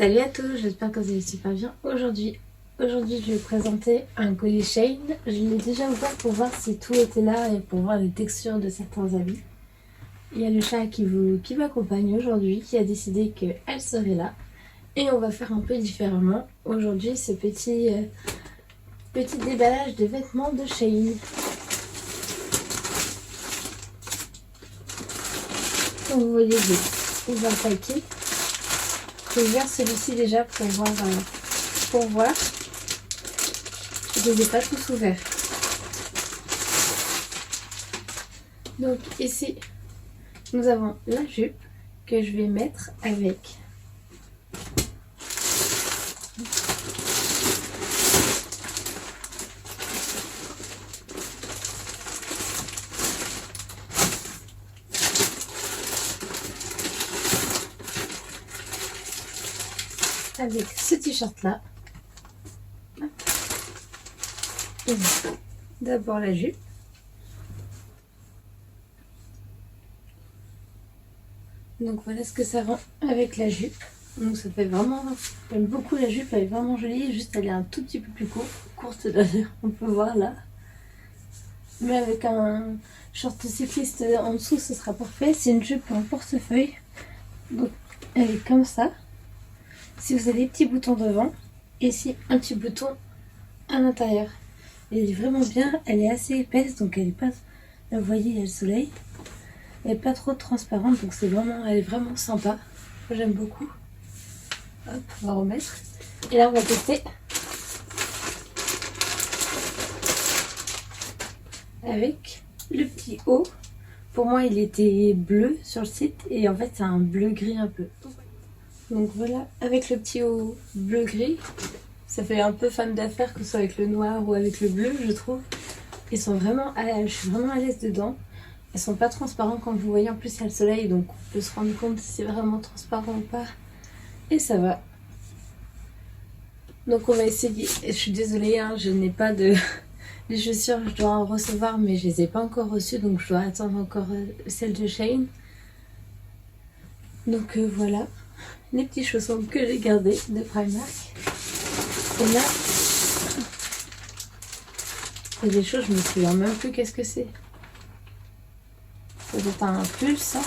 Salut à tous, j'espère que vous allez super bien. Aujourd'hui, je vais vous présenter un collier Shein. Je l'ai déjà ouvert pour voir si tout était là et pour voir les textures de certains habits. Il y a le chat qui m'accompagne aujourd'hui, qui a décidé qu'elle serait là. Et on va faire un peu différemment. Aujourd'hui, ce petit déballage de vêtements de Shein. Comme vous voyez, j'ai ouvert le paquet. J'ai ouvert celui-ci déjà pour voir. Je ne les ai pas tous ouverts. Donc ici, nous avons la jupe que je vais mettre avec ce t-shirt là. D'abord la jupe. Donc voilà ce que ça rend avec la jupe. Donc ça fait vraiment, j'aime beaucoup la jupe, elle est vraiment jolie, juste elle est un tout petit peu plus courte d'ailleurs, on peut voir là. Mais avec un short cycliste en dessous, ce sera parfait. C'est une jupe en portefeuille. Donc elle est comme ça. Si vous avez des petits boutons devant, et ici un petit bouton à l'intérieur. Elle est vraiment bien, elle est assez épaisse, donc elle est pas, vous voyez, il y a le soleil. Elle n'est pas trop transparente, donc elle est vraiment sympa. Moi j'aime beaucoup. Hop, on va remettre. Et là on va tester avec le petit haut. Pour moi il était bleu sur le site et en fait c'est un bleu gris un peu. Donc voilà, avec le petit haut bleu gris, ça fait un peu femme d'affaires que ce soit avec le noir ou avec le bleu, je trouve. Je suis vraiment à l'aise dedans. Elles sont pas transparentes comme vous voyez, en plus il y a le soleil donc on peut se rendre compte si c'est vraiment transparent ou pas. Et ça va. Donc on va essayer. Je suis désolée, hein, je n'ai pas de... Les chaussures, je dois en recevoir mais je les ai pas encore reçues donc je dois attendre encore celles de Shein. Donc voilà, les petits chaussons que j'ai gardés de Primark. Et là, il y a des choses, je me souviens même plus qu'est-ce que c'est. Ça doit être un pull, ça.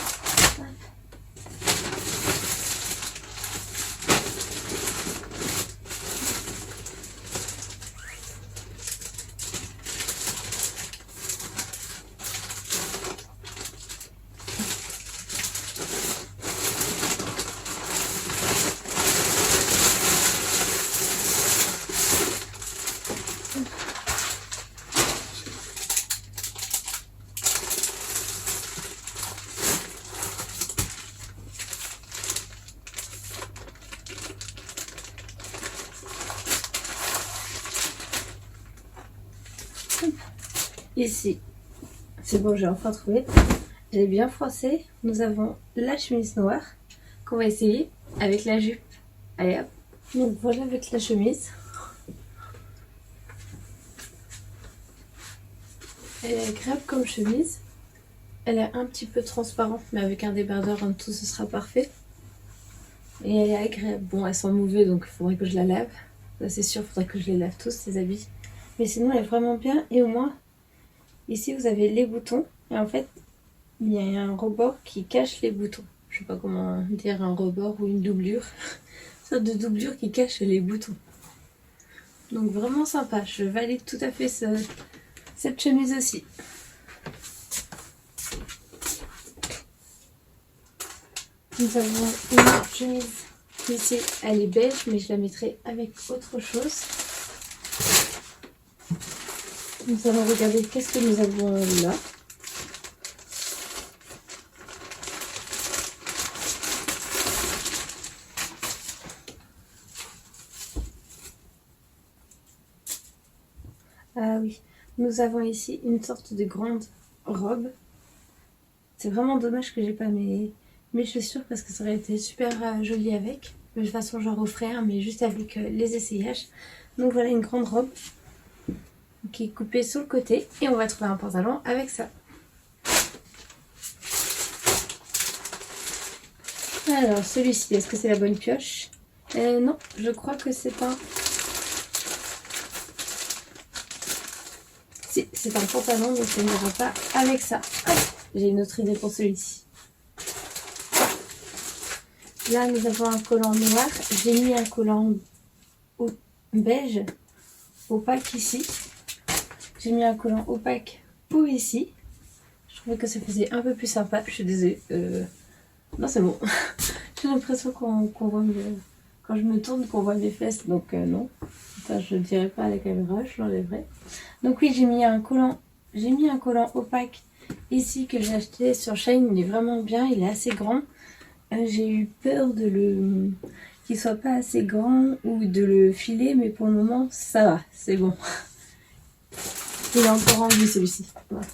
Ici, c'est bon, j'ai enfin trouvé. J'ai bien froissé. Nous avons la chemise noire qu'on va essayer avec la jupe. Allez hop. Donc voilà avec la chemise. Elle est agréable comme chemise. Elle est un petit peu transparente, mais avec un débardeur en dessous, ce sera parfait. Et elle est agréable. Bon, elle sent mauvais, donc il faudrait que je la lave. Ça c'est sûr, il faudrait que je les lave tous, ces habits. Mais sinon, elle est vraiment bien. Et au moins, ici, vous avez les boutons. Et en fait, il y a un rebord qui cache les boutons. Je sais pas comment dire, un rebord ou une doublure. Une sorte de doublure qui cache les boutons. Donc vraiment sympa. Je valide tout à fait cette chemise aussi. Nous avons une chemise ici. Elle est beige, mais je la mettrai avec autre chose. Nous allons regarder qu'est-ce que nous avons là. Ah oui, nous avons ici une sorte de grande robe. C'est vraiment dommage que j'ai pas mes chaussures parce que ça aurait été super joli avec. De toute façon, j'en referai un, mais juste avec les essayages. Donc voilà une grande robe qui est coupée sur le côté et on va trouver un pantalon avec ça. Alors celui-ci, est-ce que c'est la bonne pioche? Non, je crois que c'est un... Si, c'est un pantalon, donc ça n'ira pas avec ça. Hop, j'ai une autre idée pour celui-ci. Là, nous avons un collant noir. J'ai mis un collant beige opaque ici. J'ai mis un collant opaque peau ici. Je trouvais que ça faisait un peu plus sympa. Je suis désolée. Non, c'est bon. J'ai l'impression qu'on voit quand je me tourne qu'on voit mes fesses. Donc non. Ça, je ne dirai pas à la caméra. Je l'enlèverai. Donc oui, j'ai mis un collant opaque ici que j'ai acheté sur Shein. Il est vraiment bien. Il est assez grand. J'ai eu peur qu'il soit pas assez grand ou de le filer, mais pour le moment ça va, c'est bon. Il est encore rendu celui-ci. Voilà.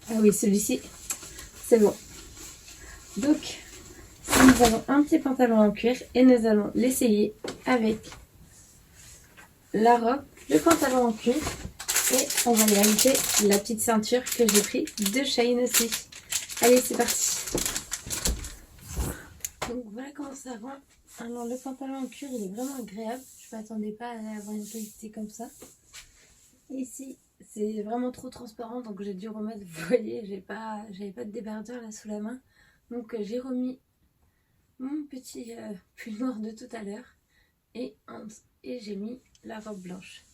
Ah oui, celui-ci, c'est bon. Donc, nous avons un petit pantalon en cuir et nous allons l'essayer avec la robe, le pantalon en cuir. Et on va y ajouter la petite ceinture que j'ai pris de Shein aussi. Allez, c'est parti. Donc voilà comment ça rend. Alors le pantalon en cuir, il est vraiment agréable. Je ne m'attendais pas à avoir une qualité comme ça. Ici, c'est vraiment trop transparent, donc j'ai dû remettre, vous voyez, j'avais pas de débardeur là sous la main. Donc j'ai remis mon petit pull noir de tout à l'heure et j'ai mis la robe blanche.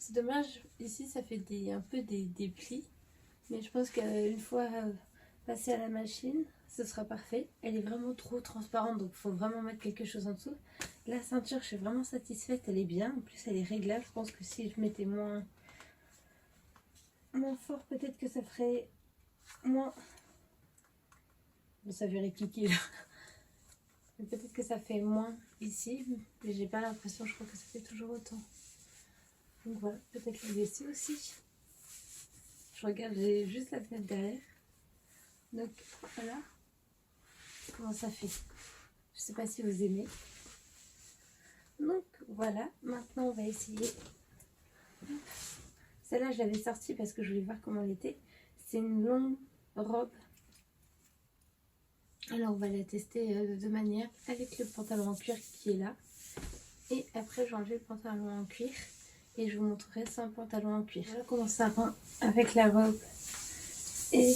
C'est dommage, ici ça fait un peu des plis, mais je pense qu'une fois passé à la machine, ce sera parfait. Elle est vraiment trop transparente, donc il faut vraiment mettre quelque chose en dessous. La ceinture, je suis vraiment satisfaite, elle est bien. En plus, elle est réglable. Je pense que si je mettais moins fort, peut-être que ça ferait moins... Bon, ça verrait cliquer là. Peut-être que ça fait moins ici, mais j'ai pas l'impression, je crois que ça fait toujours autant. Donc voilà, peut-être le laisser aussi. Je regarde, j'ai juste la fenêtre derrière. Donc voilà comment ça fait. Je sais pas si vous aimez. Donc voilà, maintenant on va essayer. Celle-là, je l'avais sortie parce que je voulais voir comment elle était. C'est une longue robe. Alors on va la tester de deux manières. Avec le pantalon en cuir qui est là. Et après, j'ai enlevé le pantalon en cuir. Et je vous montrerai sans pantalon en cuir. Voilà comment ça rend avec la robe et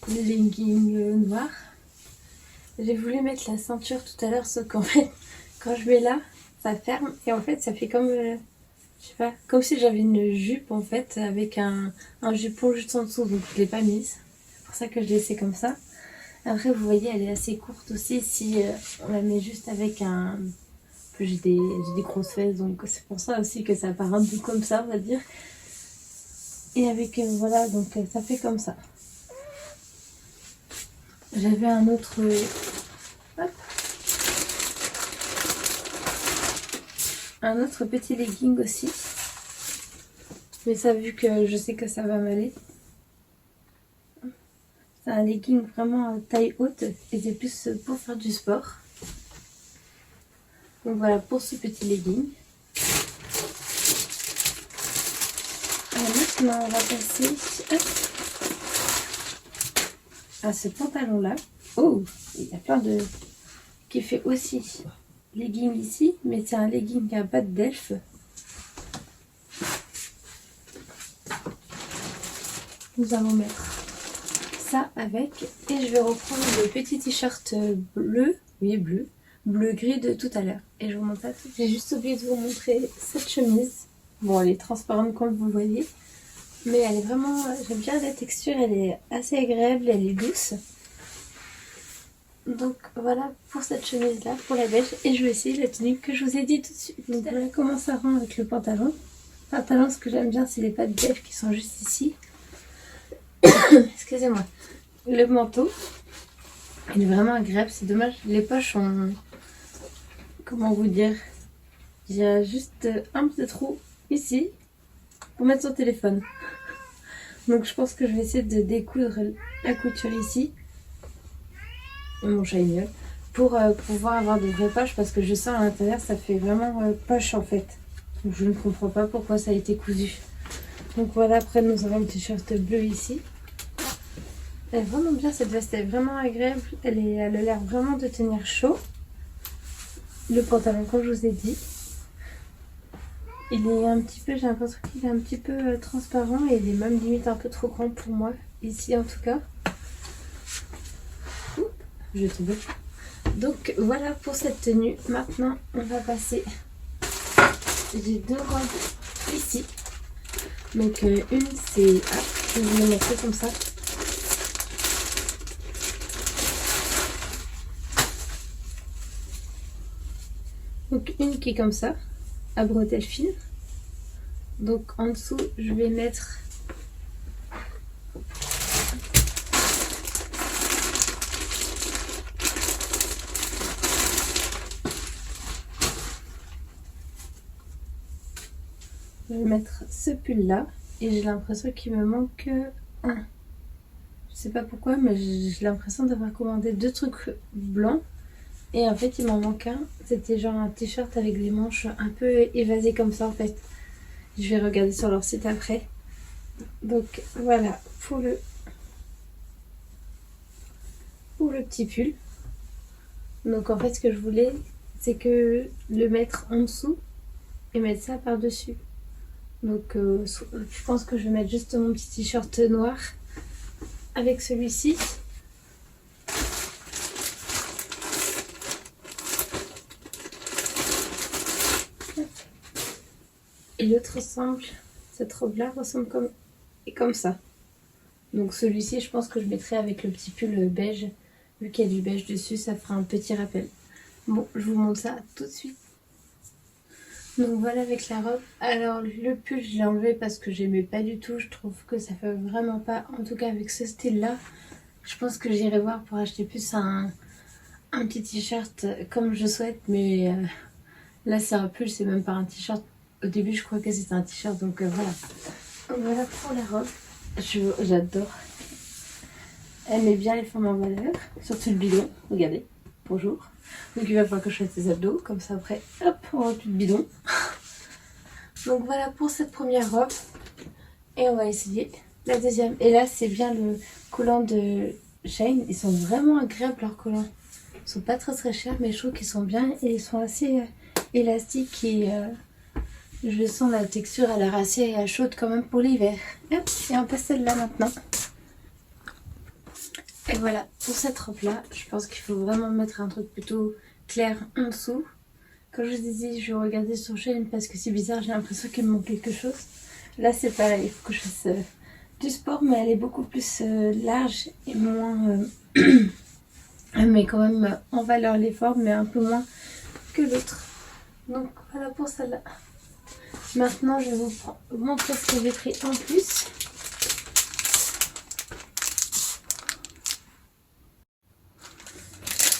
le legging noir. J'ai voulu mettre la ceinture tout à l'heure, sauf qu'en fait, quand je mets là, ça ferme. Et en fait, ça fait comme, je sais pas, comme si j'avais une jupe en fait, avec un jupon juste en dessous. Donc je ne l'ai pas mise. C'est pour ça que je l'ai laissé comme ça. Après, vous voyez, elle est assez courte aussi si on la met juste avec un... J'ai des grosses fesses, donc c'est pour ça aussi que ça part un peu comme ça, on va dire. Et avec, voilà, donc ça fait comme ça. J'avais un autre... Hop, un autre petit legging aussi. Mais ça, vu que je sais que ça va m'aller. C'est un legging vraiment taille haute et c'est plus pour faire du sport. Donc voilà pour ce petit legging. Alors maintenant on va passer à ce pantalon là. Oh, il y a plein de... qui fait aussi legging ici, mais c'est un legging à pattes d'elfe. Nous allons mettre ça avec et je vais reprendre le petit t-shirt bleu, oui bleu gris de tout à l'heure et je vous montre ça tout. J'ai juste oublié de vous montrer cette chemise. Bon, elle est transparente comme vous voyez, mais elle est vraiment, j'aime bien la texture, elle est assez agréable, elle est douce. Donc voilà pour cette chemise là, pour la beige, et je vais essayer la tenue que je vous ai dit tout de suite. Donc voilà comment ça rend avec le pantalon. Pantalon, ce que j'aime bien, c'est les pattes d'elfe qui sont juste ici. Excusez-moi. Le manteau, il est vraiment agréable, c'est dommage, les poches ont... Comment vous dire? Il y a juste un petit trou ici pour mettre son téléphone. Donc je pense que je vais essayer de découdre la couture ici. Et mon chagnol. Pour pouvoir avoir de vraies poches parce que je sens à l'intérieur ça fait vraiment poche en fait. Donc je ne comprends pas pourquoi ça a été cousu. Donc voilà, après nous avons le t-shirt bleu ici. Elle est vraiment bien, cette veste, elle est vraiment agréable. Elle a l'air vraiment de tenir chaud. Le pantalon, comme je vous ai dit, il est un petit peu, j'ai l'impression qu'il est un petit peu transparent et il est même limite un peu trop grand pour moi, ici en tout cas. Oups, je tombe. Donc voilà pour cette tenue. Maintenant, on va passer. J'ai deux robes ici. Donc une c'est, hop, je vais vous les montrer comme ça. Donc une qui est comme ça, à bretelles fines. Donc en dessous, je vais mettre ce pull là. Et j'ai l'impression qu'il me manque un. Je sais pas pourquoi, mais j'ai l'impression d'avoir commandé deux trucs blancs. Et en fait, il m'en manque un. C'était genre un t-shirt avec des manches un peu évasées comme ça en fait. Je vais regarder sur leur site après. Donc voilà pour le petit pull. Donc en fait, ce que je voulais, c'est que le mettre en dessous et mettre ça par-dessus. Donc je pense que je vais mettre juste mon petit t-shirt noir avec celui-ci. Et l'autre ressemble, cette robe-là ressemble comme ça. Donc celui-ci, je pense que je mettrai avec le petit pull beige. Vu qu'il y a du beige dessus, ça fera un petit rappel. Bon, je vous montre ça tout de suite. Donc voilà avec la robe. Alors le pull, je l'ai enlevé parce que j'aimais pas du tout. Je trouve que ça fait vraiment pas, en tout cas avec ce style-là. Je pense que j'irai voir pour acheter plus un petit t-shirt comme je souhaite. Mais là, c'est un pull, c'est même pas un t-shirt. Au début, je crois que c'était un t-shirt, donc voilà. Voilà pour la robe. J'adore. Elle met bien les formes en valeur, surtout le bidon. Regardez, bonjour. Donc il va falloir que je fasse des abdos, comme ça après, hop, on voit plus de bidon. Donc voilà pour cette première robe. Et on va essayer la deuxième. Et là, c'est bien le collant de Shein. Ils sont vraiment agréables, leurs collants. Ils sont pas très très chers, mais je trouve qu'ils sont bien et ils sont assez élastiques et je sens la texture, elle a l'air assez chaude quand même pour l'hiver. Hop, et on passe celle-là maintenant. Et voilà, pour cette robe-là, je pense qu'il faut vraiment mettre un truc plutôt clair en dessous. Comme je vous disais, je vais regarder sur Shein parce que c'est bizarre, j'ai l'impression qu'il me manque quelque chose. Là, c'est pareil, il faut que je fasse du sport, mais elle est beaucoup plus large et moins... elle met quand même en valeur l'effort, mais un peu moins que l'autre. Donc voilà pour celle-là. Maintenant, je vais vous montrer ce que j'ai pris en plus.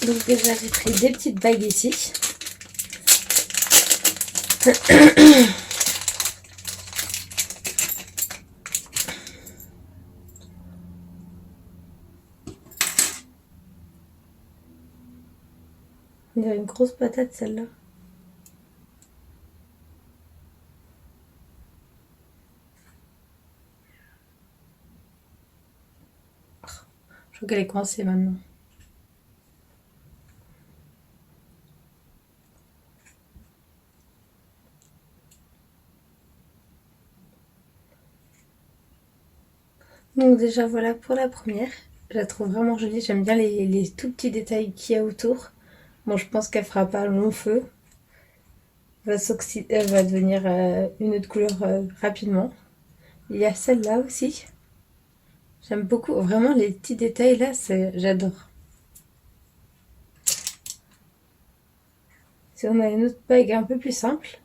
Donc déjà, j'ai pris des petites bagues ici. Il y a une grosse patate celle-là. Je crois qu'elle est coincée maintenant. Donc déjà voilà pour la première. Je la trouve vraiment jolie. J'aime bien les tout petits détails qu'il y a autour. Bon, je pense qu'elle fera pas long feu. Elle va devenir une autre couleur rapidement. Il y a celle-là aussi. J'aime beaucoup. Vraiment les petits détails là, j'adore. Si on a une autre bague un peu plus simple.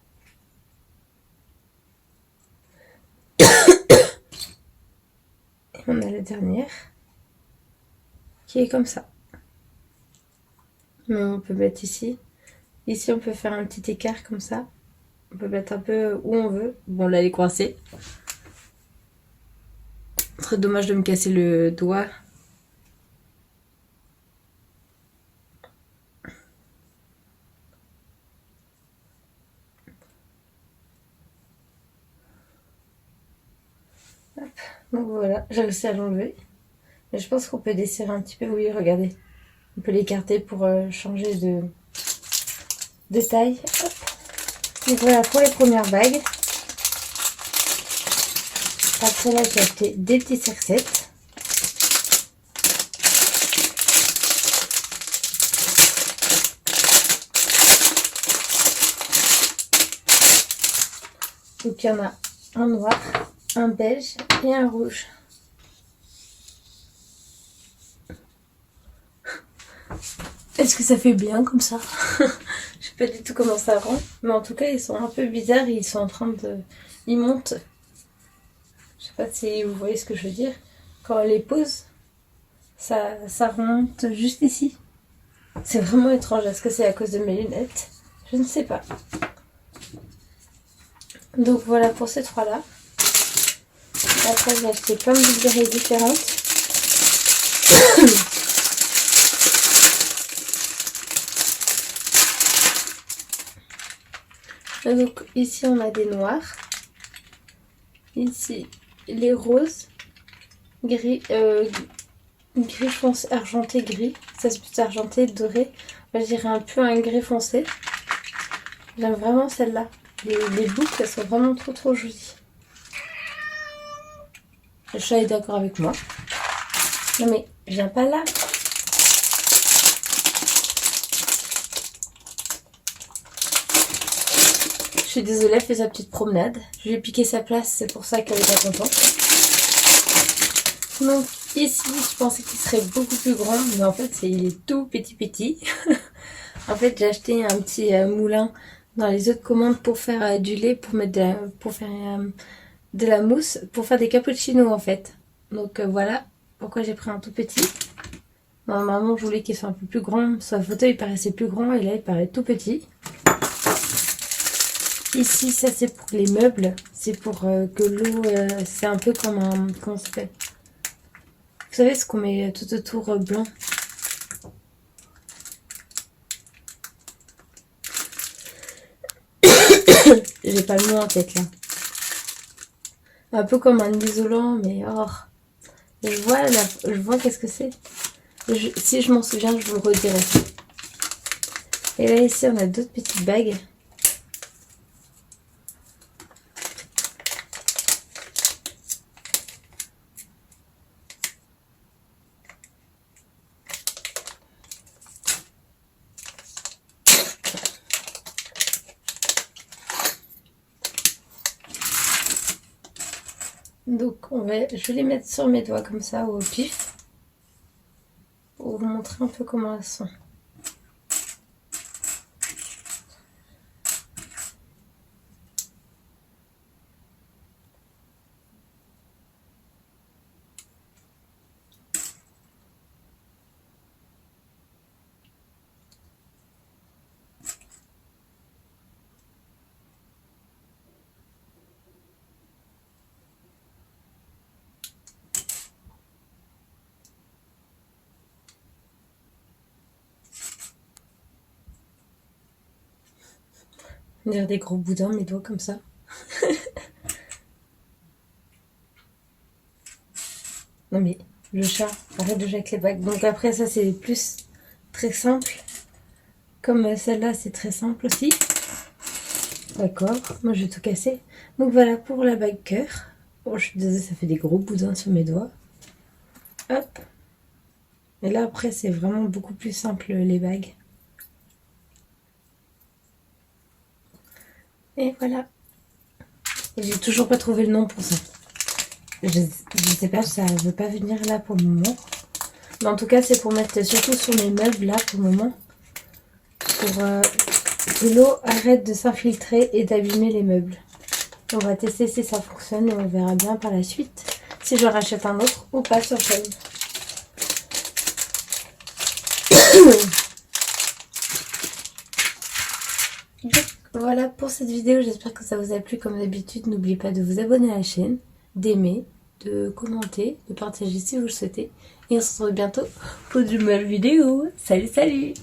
Et on a la dernière. Qui est comme ça. Mais on peut mettre ici. Ici, on peut faire un petit écart comme ça. On peut mettre un peu où on veut. Bon, là, elle est coincée. Très dommage de me casser le doigt. Hop. Donc voilà, j'ai réussi à l'enlever. Mais je pense qu'on peut desserrer un petit peu. Oui, regardez. On peut l'écarter pour changer de taille. Hop. Donc voilà pour les premières bagues. Après là, j'ai acheté des petits serre-sets. Donc il y en a un noir, un beige et un rouge. Est-ce que ça fait bien comme ça? Je sais pas du tout comment ça rend. Mais en tout cas, ils sont un peu bizarres. Ils sont en train de... Ils montent. Je sais pas si vous voyez ce que je veux dire. Quand on les pose, ça remonte juste ici. C'est vraiment étrange. Est-ce que c'est à cause de mes lunettes? Je ne sais pas. Donc voilà pour ces trois-là. Après, j'ai acheté plein de bouteilles différentes. Donc ici, on a des noirs. Ici, les roses. Gris, gris foncé, argenté gris. Ça c'est plutôt argenté, doré. Moi, je dirais un peu un gris foncé. J'aime vraiment celle-là. Les boucles, elles sont vraiment trop jolies. Le chat est d'accord avec moi. Non mais, viens pas là. Je suis désolée, elle fait sa petite promenade. Je lui ai piqué sa place, c'est pour ça qu'elle est pas contente. Donc ici, je pensais qu'il serait beaucoup plus grand, mais en fait, il est tout petit. En fait, j'ai acheté un petit moulin dans les autres commandes pour faire du lait, pour mettre pour faire de la mousse, pour faire des cappuccinos en fait. Donc voilà pourquoi j'ai pris un tout petit. Normalement, je voulais qu'il soit un peu plus grand. Sur la photo, il paraissait plus grand et là, il paraît tout petit. Ici, ça c'est pour les meubles. C'est pour que l'eau, c'est un peu comme un... Comment ça s'appelle? Vous savez ce qu'on met tout autour blanc? J'ai pas le mot en tête là. Un peu comme un isolant, mais oh. Je vois qu'est-ce que c'est. Si je m'en souviens, je vous le redirai. Et là ici, on a d'autres petites bagues. Donc je vais les mettre sur mes doigts comme ça au pif pour vous montrer un peu comment elles sont. On dirait des gros boudins, mes doigts comme ça. Non mais, le chat, arrête de jouer avec les bagues. Donc après ça c'est plus très simple. Comme celle-là c'est très simple aussi. D'accord, moi je vais tout casser. Donc voilà pour la bague cœur. Oh je suis désolée, ça fait des gros boudins sur mes doigts. Hop. Et là après c'est vraiment beaucoup plus simple les bagues. Et voilà. J'ai toujours pas trouvé le nom pour ça. Je sais pas, ça veut pas venir là pour le moment. Mais en tout cas, c'est pour mettre surtout sur mes meubles là pour le moment. Pour que l'eau arrête de s'infiltrer et d'abîmer les meubles. On va tester si ça fonctionne et on verra bien par la suite si je rachète un autre ou pas sur chaîne. Voilà pour cette vidéo, j'espère que ça vous a plu. Comme d'habitude, n'oubliez pas de vous abonner à la chaîne, d'aimer, de commenter, de partager si vous le souhaitez. Et on se retrouve bientôt pour de nouvelles vidéos. Salut, salut!